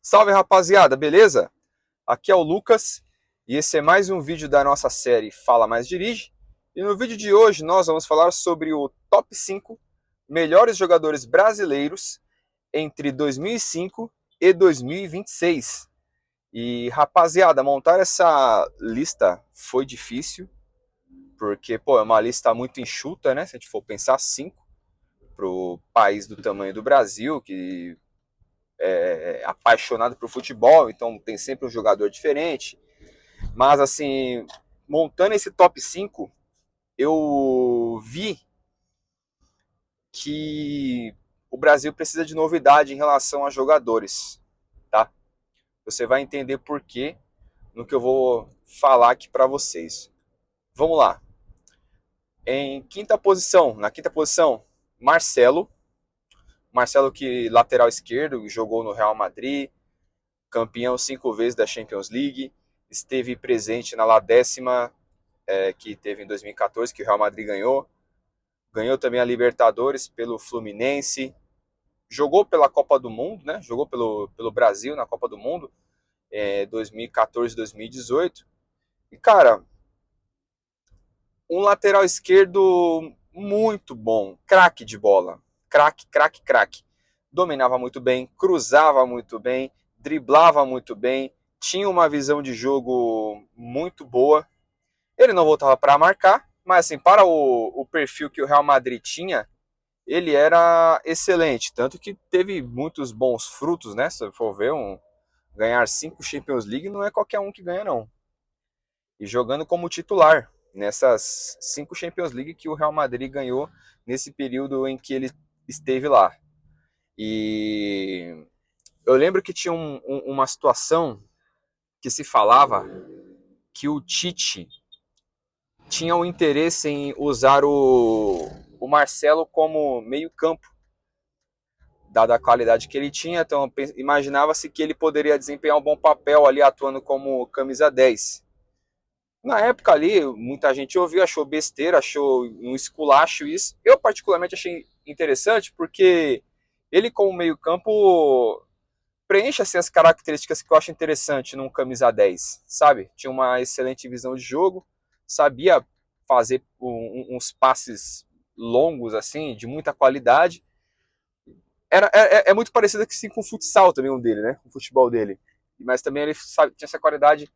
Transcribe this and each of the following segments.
Salve rapaziada, beleza? Aqui é o Lucas e esse é mais um vídeo da nossa série Fala Mais Dirige. E no vídeo de hoje nós vamos falar sobre o top 5 melhores jogadores brasileiros entre 2005 e 2026. E rapaziada, montar essa lista foi difícil, porque é uma lista muito enxuta, né? Se a gente for pensar 5 para o país do tamanho do Brasil, que apaixonado por futebol, então tem sempre um jogador diferente. Mas assim, montando esse top 5, eu vi que o Brasil precisa de novidade em relação a jogadores, tá? Você vai entender por quê no que eu vou falar aqui para vocês. Vamos lá. Na quinta posição, Marcelo. Marcelo que lateral esquerdo, jogou no Real Madrid, campeão 5 vezes da Champions League, esteve presente na La Décima, que teve em 2014, que o Real Madrid ganhou. Ganhou também a Libertadores pelo Fluminense. Jogou pela Copa do Mundo, né? Jogou pelo Brasil na Copa do Mundo, 2014, 2018. E, cara, um lateral esquerdo muito bom, craque de bola. Craque, craque, craque. Dominava muito bem, cruzava muito bem, driblava muito bem, tinha uma visão de jogo muito boa. Ele não voltava para marcar, mas assim, para o perfil que o Real Madrid tinha, ele era excelente. Tanto que teve muitos bons frutos, né? Se for ver, ganhar 5 Champions League não é qualquer um que ganha, não. E jogando como titular nessas 5 Champions League que o Real Madrid ganhou nesse período em que ele esteve lá. E eu lembro que tinha uma situação que se falava que o Tite tinha o interesse em usar o Marcelo como meio-campo, dada a qualidade que ele tinha. Então imaginava-se que ele poderia desempenhar um bom papel ali atuando como camisa 10. Na época ali, muita gente ouviu, achou besteira, achou um esculacho isso. Eu particularmente achei interessante porque ele como meio-campo preenche assim, as características que eu acho interessante num camisa 10, sabe? Tinha uma excelente visão de jogo, sabia fazer uns passes longos assim, de muita qualidade. É muito parecido assim, com o futsal também um dele, né? O futebol dele. Mas também ele tinha essa qualidade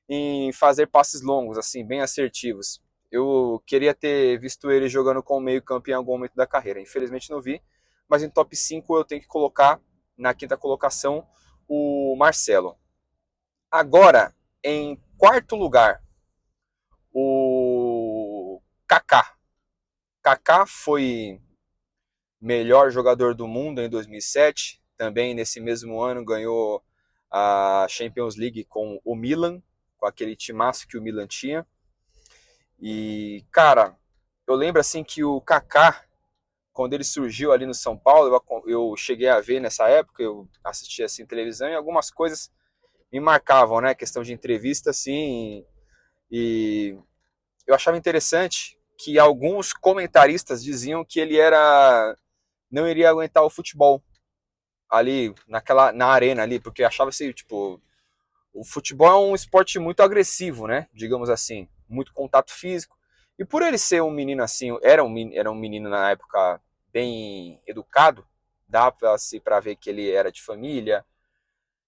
em fazer passes longos, assim, bem assertivos. Eu queria ter visto ele jogando como meio-campo em algum momento da carreira. Infelizmente não vi, mas em top 5 eu tenho que colocar na quinta colocação o Marcelo. Agora, em quarto lugar, o Kaká. Kaká foi melhor jogador do mundo em 2007. Também nesse mesmo ano ganhou a Champions League com o Milan, com aquele timaço que o Milan tinha. E, cara, eu lembro assim que o Kaká, quando ele surgiu ali no São Paulo, eu cheguei a ver nessa época, eu assistia assim televisão e algumas coisas me marcavam, né? Questão de entrevista, assim, e eu achava interessante que alguns comentaristas diziam que ele não iria aguentar o futebol ali na arena ali, porque achava assim, tipo, o futebol é um esporte muito agressivo, né? Digamos assim, muito contato físico. E por ele ser um menino assim, era um menino na época bem educado, dá para ver que ele era de família,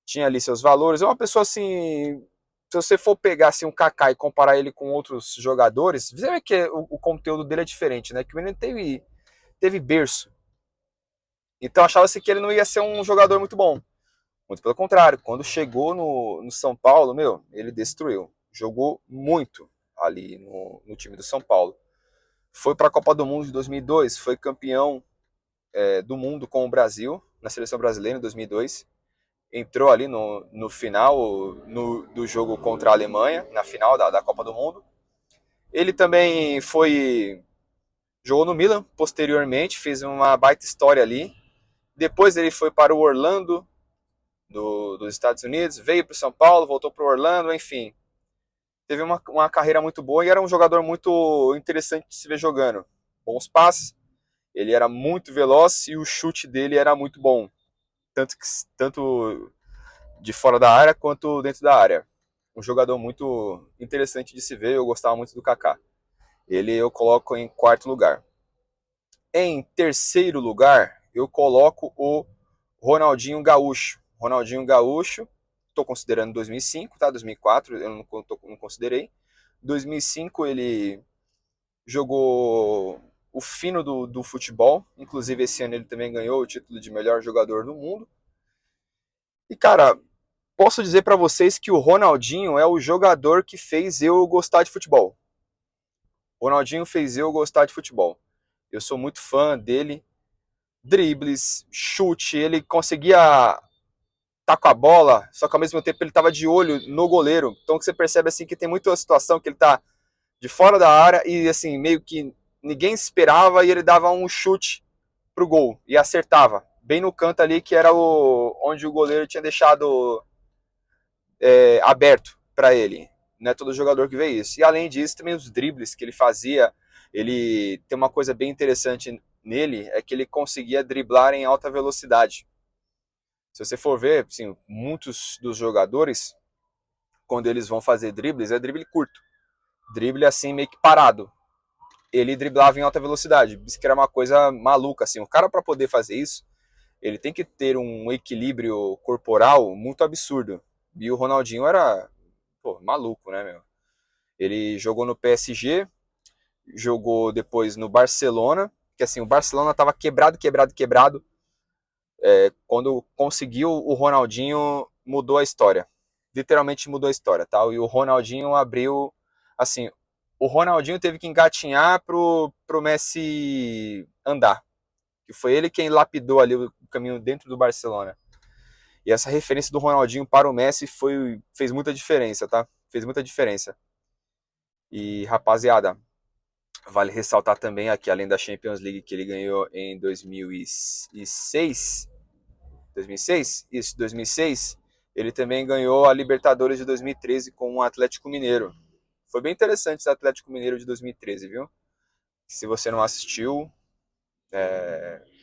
tinha ali seus valores. É uma pessoa assim, se você for pegar assim, um Kaká e comparar ele com outros jogadores, você vê que o conteúdo dele é diferente, né? Que o menino teve berço. Então achava-se que ele não ia ser um jogador muito bom. Muito pelo contrário, quando chegou no São Paulo, ele destruiu. Jogou muito ali no time do São Paulo. Foi para a Copa do Mundo de 2002, foi campeão do mundo com o Brasil, na seleção brasileira em 2002. Entrou ali no final do jogo contra a Alemanha, na final da Copa do Mundo. Ele também jogou no Milan posteriormente, fez uma baita história ali. Depois ele foi para o Orlando, dos Estados Unidos, veio para o São Paulo, voltou para o Orlando, enfim. Teve uma carreira muito boa e era um jogador muito interessante de se ver jogando. Bons passes, ele era muito veloz e o chute dele era muito bom. Tanto de fora da área quanto dentro da área. Um jogador muito interessante de se ver, eu gostava muito do Kaká. Ele eu coloco em quarto lugar. Em terceiro lugar, eu coloco o Ronaldinho Gaúcho. Ronaldinho Gaúcho, estou considerando 2005, tá? 2004 eu não considerei. 2005 ele jogou o fino do futebol, inclusive esse ano ele também ganhou o título de melhor jogador do mundo. E cara, posso dizer para vocês que o Ronaldinho é o jogador que fez eu gostar de futebol. O Ronaldinho fez eu gostar de futebol. Eu sou muito fã dele. Dribles, chute, ele conseguia tá com a bola, só que ao mesmo tempo ele estava de olho no goleiro. Então você percebe assim que tem muita situação que ele tá de fora da área e assim meio que ninguém esperava e ele dava um chute pro gol e acertava bem no canto ali que era onde o goleiro tinha deixado aberto para ele. Não é todo jogador que vê isso. E além disso, também os dribles que ele fazia, ele tem uma coisa bem interessante nele, é que ele conseguia driblar em alta velocidade. Se você for ver, assim, muitos dos jogadores, quando eles vão fazer dribles, é drible curto. Drible assim, meio que parado. Ele driblava em alta velocidade. Isso que era uma coisa maluca, assim. O cara, para poder fazer isso, ele tem que ter um equilíbrio corporal muito absurdo. E o Ronaldinho era, pô, maluco, né, meu? Ele jogou no PSG, jogou depois no Barcelona, que assim, o Barcelona tava quebrado, quebrado, quebrado. Quando conseguiu, o Ronaldinho mudou a história. Literalmente mudou a história, tá? E o Ronaldinho abriu, assim, o Ronaldinho teve que engatinhar pro Messi andar. Que foi ele quem lapidou ali o caminho dentro do Barcelona. E essa referência do Ronaldinho para o Messi fez muita diferença, tá? Fez muita diferença. E, rapaziada, vale ressaltar também aqui, além da Champions League que ele ganhou em 2006, 2006? Isso, 2006. Ele também ganhou a Libertadores de 2013 com o Atlético Mineiro. Foi bem interessante esse Atlético Mineiro de 2013, viu? Se você não assistiu,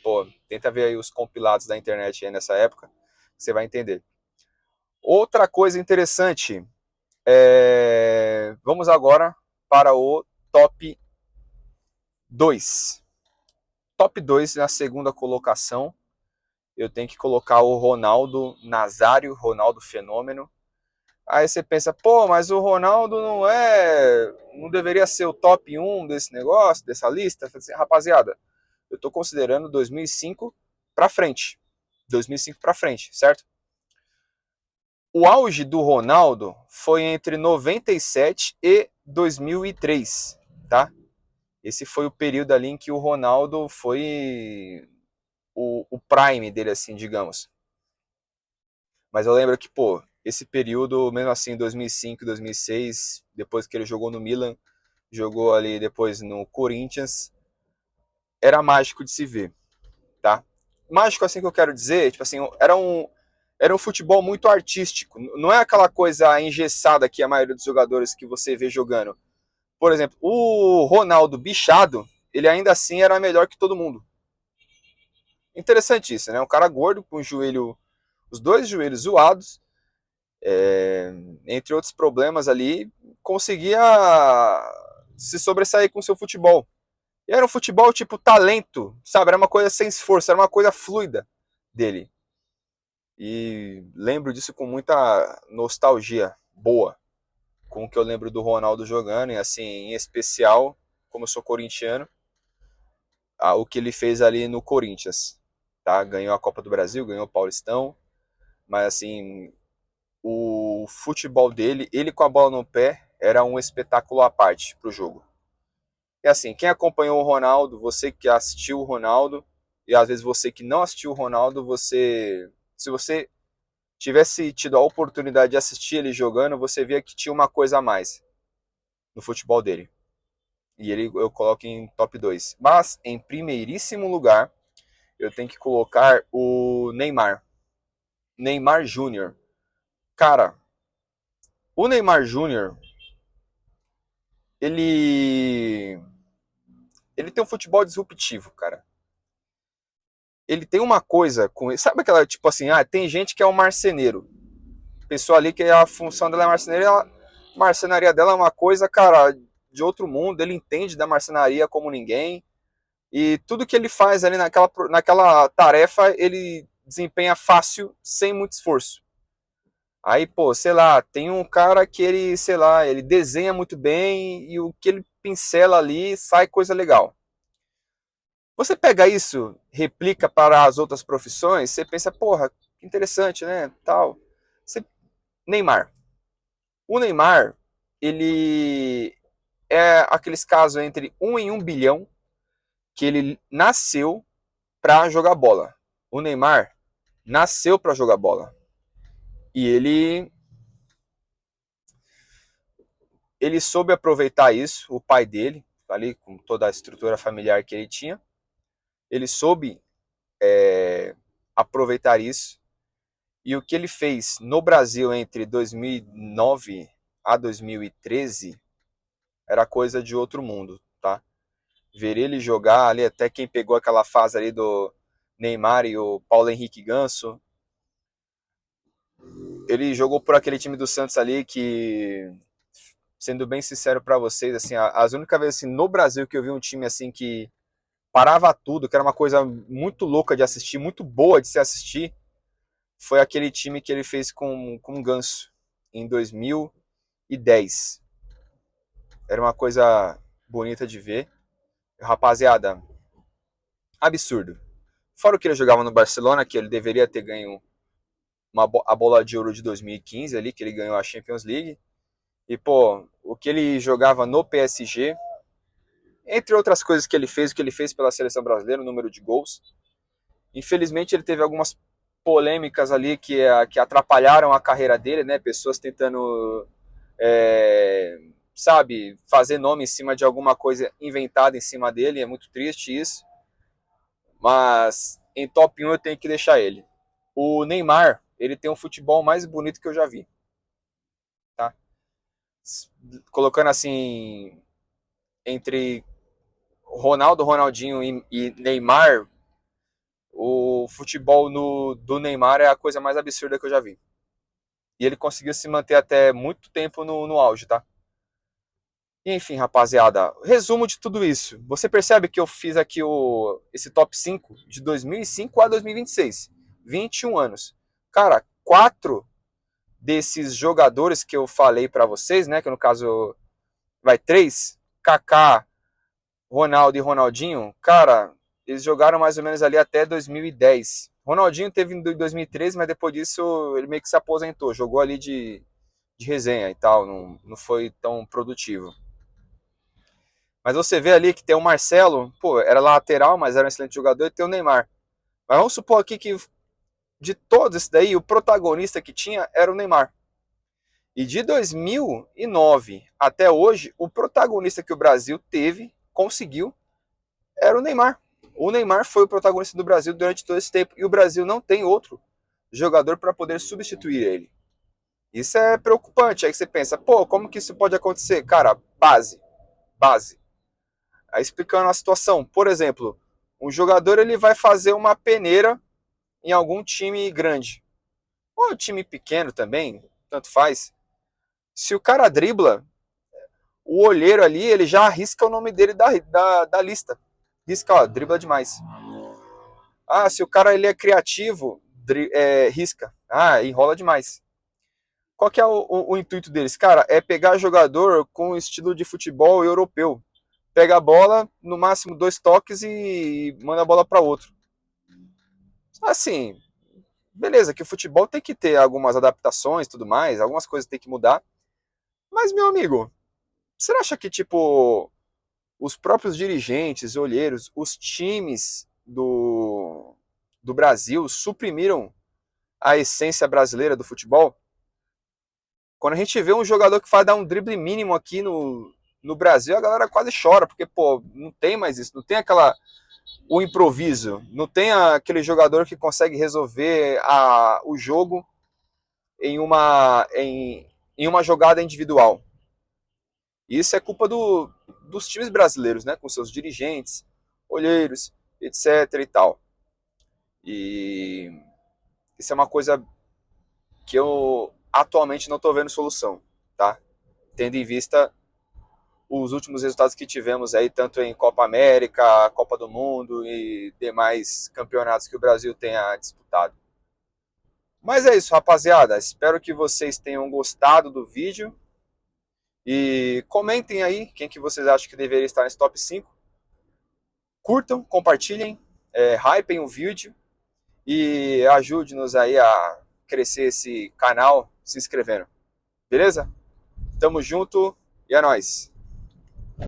pô, tenta ver aí os compilados da internet aí nessa época, você vai entender. Outra coisa interessante, vamos agora para o top 2. Top 2 na segunda colocação, eu tenho que colocar o Ronaldo Nazário, Ronaldo Fenômeno. Aí você pensa, pô, mas o Ronaldo não deveria ser o top 1 desse negócio, dessa lista? Assim, rapaziada, eu tô considerando 2005 para frente. 2005 para frente, certo? O auge do Ronaldo foi entre 97 e 2003, tá? Esse foi o período ali em que o Ronaldo foi o prime dele, assim, digamos. Mas eu lembro que, pô, esse período, mesmo assim, 2005, 2006, depois que ele jogou no Milan, jogou ali depois no Corinthians, era mágico de se ver, tá? Mágico, assim, que eu quero dizer, tipo assim, era um futebol muito artístico. Não é aquela coisa engessada que a maioria dos jogadores que você vê jogando. Por exemplo, o Ronaldo bichado, ele ainda assim era melhor que todo mundo. Interessante isso, né? Um cara gordo com o joelho, os dois joelhos zoados, entre outros problemas ali, conseguia se sobressair com o seu futebol. E era um futebol tipo talento, sabe? Era uma coisa sem esforço, era uma coisa fluida dele. E lembro disso com muita nostalgia boa, com o que eu lembro do Ronaldo jogando, e assim, em especial, como eu sou corintiano, o que ele fez ali no Corinthians. Tá? Ganhou a Copa do Brasil, ganhou o Paulistão, mas assim, o futebol dele, ele com a bola no pé, era um espetáculo à parte pro jogo. E assim, quem acompanhou o Ronaldo, você que assistiu o Ronaldo, e às vezes você que não assistiu o Ronaldo, se você tivesse tido a oportunidade de assistir ele jogando, você via que tinha uma coisa a mais no futebol dele. E ele eu coloco em top 2. Mas, em primeiríssimo lugar, eu tenho que colocar o Neymar. Neymar Júnior. Cara, o Neymar Júnior, ele ele tem um futebol disruptivo, cara. Ele tem uma coisa com, sabe aquela tipo assim, tem gente que é um marceneiro. pessoa ali que a função dela é marcenaria, a marcenaria dela é uma coisa, cara, de outro mundo, ele entende da marcenaria como ninguém, e tudo que ele faz ali naquela tarefa, ele desempenha fácil, sem muito esforço. Aí, pô, sei lá, tem um cara que ele, sei lá, ele desenha muito bem e o que ele pincela ali sai coisa legal. Você pega isso, replica para as outras profissões, você pensa, porra, que interessante, né? Tal. Você... Neymar. O Neymar, ele é aqueles casos entre 1 em 1 bilhão que ele nasceu para jogar bola. O Neymar nasceu para jogar bola. E ele soube aproveitar isso, o pai dele, ali com toda a estrutura familiar que ele tinha, ele soube aproveitar isso. E o que ele fez no Brasil entre 2009 a 2013 era coisa de outro mundo, tá? Ver ele jogar ali, até quem pegou aquela fase ali do Neymar e o Paulo Henrique Ganso, ele jogou por aquele time do Santos ali que, sendo bem sincero para vocês, assim, as únicas vezes assim, no Brasil que eu vi um time assim que parava tudo, que era uma coisa muito louca de assistir, muito boa de se assistir, foi aquele time que ele fez com o Ganso em 2010. Era uma coisa bonita de ver. Rapaziada, absurdo. Fora o que ele jogava no Barcelona, que ele deveria ter ganho a bola de ouro de 2015 ali, que ele ganhou a Champions League. E, pô, o que ele jogava no PSG, entre outras coisas que ele fez, o que ele fez pela seleção brasileira, o número de gols. Infelizmente, ele teve algumas polêmicas ali que atrapalharam a carreira dele, né? Pessoas tentando, sabe, fazer nome em cima de alguma coisa inventada em cima dele. É muito triste isso. Mas em top 1 eu tenho que deixar ele. O Neymar, ele tem um futebol mais bonito que eu já vi, tá? Colocando assim, entre Ronaldo, Ronaldinho e Neymar, o futebol do Neymar é a coisa mais absurda que eu já vi. E ele conseguiu se manter até muito tempo no auge, tá? E, enfim, rapaziada, resumo de tudo isso. Você percebe que eu fiz aqui esse top 5 de 2005 a 2026. 21 anos. Cara, 4 desses jogadores que eu falei para vocês, né, que no caso vai 3, Kaká, Ronaldo e Ronaldinho, cara, eles jogaram mais ou menos ali até 2010. Ronaldinho teve em 2013, mas depois disso ele meio que se aposentou, jogou ali de resenha e tal, não foi tão produtivo. Mas você vê ali que tem o Marcelo, pô, era lateral, mas era um excelente jogador, e tem o Neymar. Mas vamos supor aqui que de todos esse daí, o protagonista que tinha era o Neymar. E de 2009 até hoje, o protagonista que o Brasil teve, conseguiu, era o Neymar. O Neymar foi o protagonista do Brasil durante todo esse tempo. E o Brasil não tem outro jogador para poder substituir ele. Isso é preocupante. Aí você pensa, pô, como que isso pode acontecer? Cara, base. Aí explicando a situação, por exemplo, um jogador ele vai fazer uma peneira em algum time grande. Ou um time pequeno também, tanto faz. Se o cara dribla, o olheiro ali, ele já arrisca o nome dele da lista. Risca, ó, dribla demais. Ah, se o cara ele é criativo, risca. Ah, enrola demais. Qual que é o intuito deles? Cara, é pegar jogador com estilo de futebol europeu. Pega a bola, no máximo 2 toques e manda a bola para outro. Assim, beleza, que o futebol tem que ter algumas adaptações e tudo mais, algumas coisas tem que mudar. Mas, meu amigo, você acha que, tipo, os próprios dirigentes, olheiros, os times do Brasil suprimiram a essência brasileira do futebol? Quando a gente vê um jogador que faz dar um drible mínimo aqui no Brasil, a galera quase chora, porque, pô, não tem mais isso, não tem o improviso, não tem aquele jogador que consegue resolver o jogo em uma jogada individual. Isso é culpa dos times brasileiros, né? Com seus dirigentes, olheiros, etc e tal. E isso é uma coisa que eu atualmente não estou vendo solução, tá? Tendo em vista os últimos resultados que tivemos aí, tanto em Copa América, Copa do Mundo e demais campeonatos que o Brasil tenha disputado. Mas é isso, rapaziada. Espero que vocês tenham gostado do vídeo. E comentem aí quem que vocês acham que deveria estar nesse top 5. Curtam, compartilhem, hypem o vídeo e ajude-nos aí a crescer esse canal se inscrevendo. Beleza? Tamo junto e é nóis!